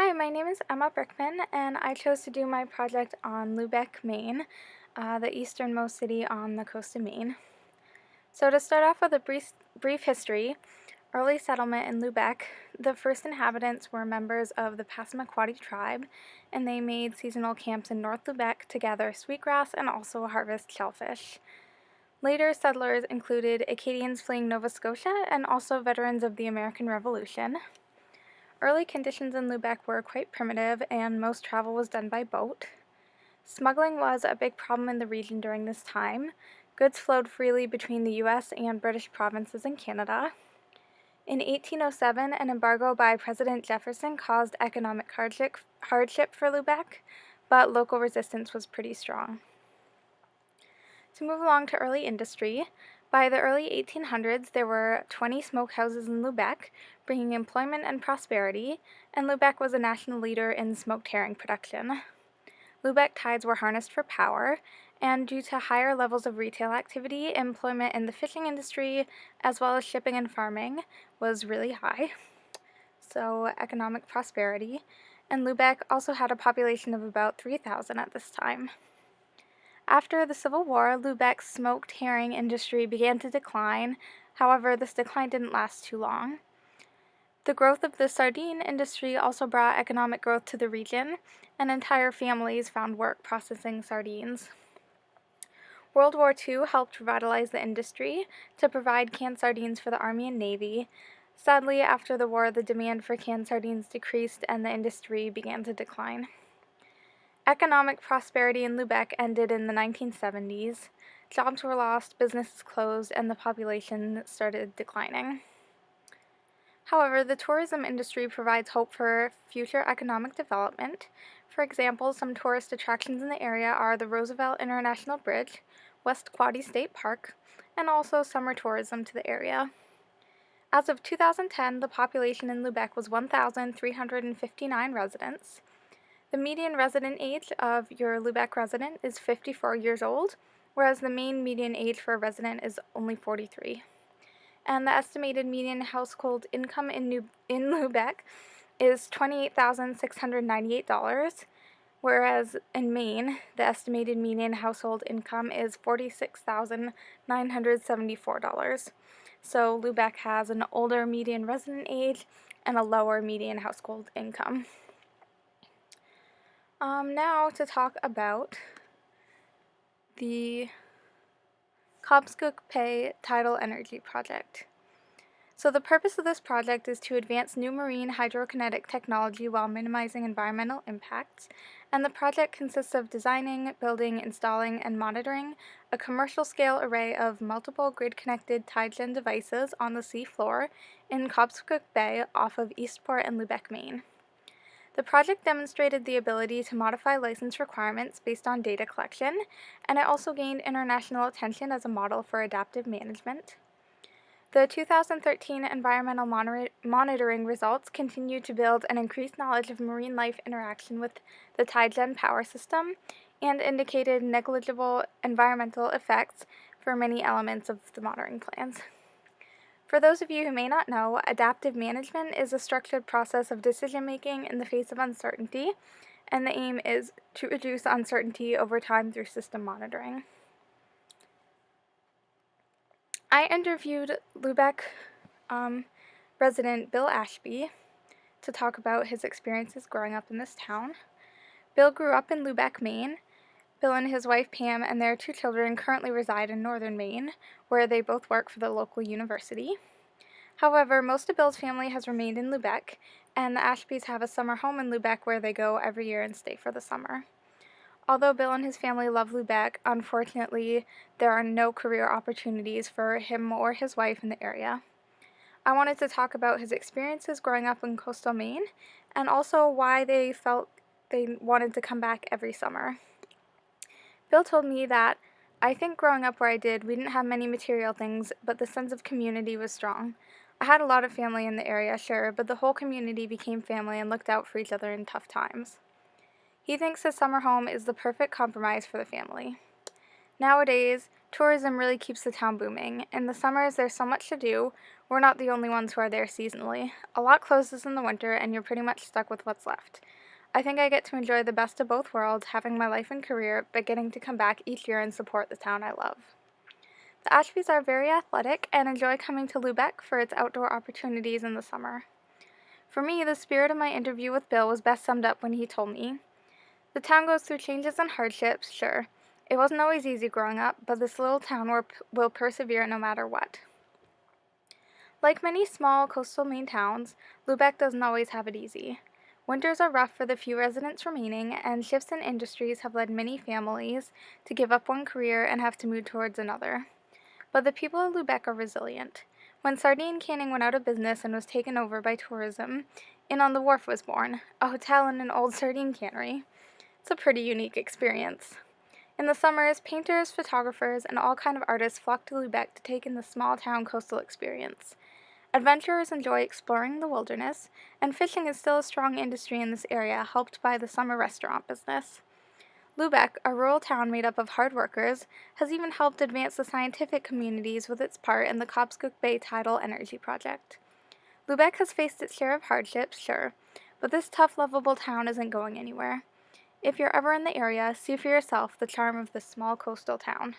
Hi, my name is Emma Brickman, and I chose to do my project on Lubec, Maine, the easternmost city on the coast of Maine. So to start off with a brief history, early settlement in Lubec, the first inhabitants were members of the Passamaquoddy tribe, and they made seasonal camps in North Lubec to gather sweetgrass and also harvest shellfish. Later settlers included Acadians fleeing Nova Scotia and also veterans of the American Revolution. Early conditions in Lubec were quite primitive, and most travel was done by boat. Smuggling was a big problem in the region during this time. Goods flowed freely between the U.S. and British provinces in Canada. In 1807, an embargo by President Jefferson caused economic hardship for Lubec, but local resistance was pretty strong. To move along to early industry, by the early 1800s there were 20 smokehouses in Lubec, bringing employment and prosperity, and Lubec was a national leader in smoked herring production. Lubec tides were harnessed for power, and due to higher levels of retail activity, employment in the fishing industry, as well as shipping and farming, was really high. So, economic prosperity. And Lubec also had a population of about 3,000 at this time. After the Civil War, Lubec's smoked herring industry began to decline. However, this decline didn't last too long. The growth of the sardine industry also brought economic growth to the region, and entire families found work processing sardines. World War II helped revitalize the industry to provide canned sardines for the Army and Navy. Sadly, after the war, the demand for canned sardines decreased and the industry began to decline. Economic prosperity in Lubec ended in the 1970s. Jobs were lost, businesses closed, and the population started declining. However, the tourism industry provides hope for future economic development. For example, some tourist attractions in the area are the Roosevelt International Bridge, West Quoddy State Park, and also summer tourism to the area. As of 2010, the population in Lubec was 1,359 residents. The median resident age of your Lubec resident is 54 years old, whereas the Maine median age for a resident is only 43. And the estimated median household income in Lubec is $28,698, whereas in Maine, the estimated median household income is $46,974. So Lubec has an older median resident age and a lower median household income. Now to talk about the Cobscook Tidal Energy Project. So the purpose of this project is to advance new marine hydrokinetic technology while minimizing environmental impacts, and the project consists of designing, building, installing, and monitoring a commercial-scale array of multiple grid-connected tide-gen devices on the sea floor in Cobscook Bay off of Eastport and Lubec, Maine. The project demonstrated the ability to modify license requirements based on data collection, and it also gained international attention as a model for adaptive management. The 2013 environmental monitoring results continue to build an increased knowledge of marine life interaction with the tide-gen power system and indicated negligible environmental effects for many elements of the monitoring plans. For those of you who may not know, adaptive management is a structured process of decision-making in the face of uncertainty, and the aim is to reduce uncertainty over time through system monitoring. I interviewed Lubec resident Bill Ashby to talk about his experiences growing up in this town. Bill grew up in Lubec, Maine. Bill and his wife Pam and their 2 children currently reside in northern Maine, where they both work for the local university. However, most of Bill's family has remained in Lubec, and the Ashbys have a summer home in Lubec where they go every year and stay for the summer. Although Bill and his family love Lubec, unfortunately, there are no career opportunities for him or his wife in the area. I wanted to talk about his experiences growing up in coastal Maine, and also why they felt they wanted to come back every summer. Bill told me that, "I think growing up where I did, we didn't have many material things, but the sense of community was strong. I had a lot of family in the area, sure, but the whole community became family and looked out for each other in tough times." He thinks his summer home is the perfect compromise for the family. Nowadays, Tourism really keeps the town booming. In the summers, there's so much to do. We're not the only ones who are there seasonally. A lot closes in the winter, and you're pretty much stuck with what's left. I think I get to enjoy the best of both worlds, having my life and career, but getting to come back each year and support the town I love. The Ashbys are very athletic and enjoy coming to Lubec for its outdoor opportunities in the summer. For me, the spirit of my interview with Bill was best summed up when he told me, "The town goes through changes and hardships, sure. It wasn't always easy growing up, but this little town will persevere no matter what." Like many small coastal Maine towns, Lubec doesn't always have it easy. Winters are rough for the few residents remaining, and shifts in industries have led many families to give up one career and have to move towards another. But the people of Lubec are resilient. When sardine canning went out of business and was taken over by tourism, Inn on the Wharf was born, a hotel in an old sardine cannery. It's a pretty unique experience. In the summers, painters, photographers, and all kind of artists flock to Lubec to take in the small town coastal experience. Adventurers enjoy exploring the wilderness, and fishing is still a strong industry in this area, helped by the summer restaurant business. Lubec, a rural town made up of hard workers, has even helped advance the scientific communities with its part in the Cobscook Bay Tidal Energy Project. Lubec has faced its share of hardships, sure, but this tough, lovable town isn't going anywhere. If you're ever in the area, see for yourself the charm of this small coastal town.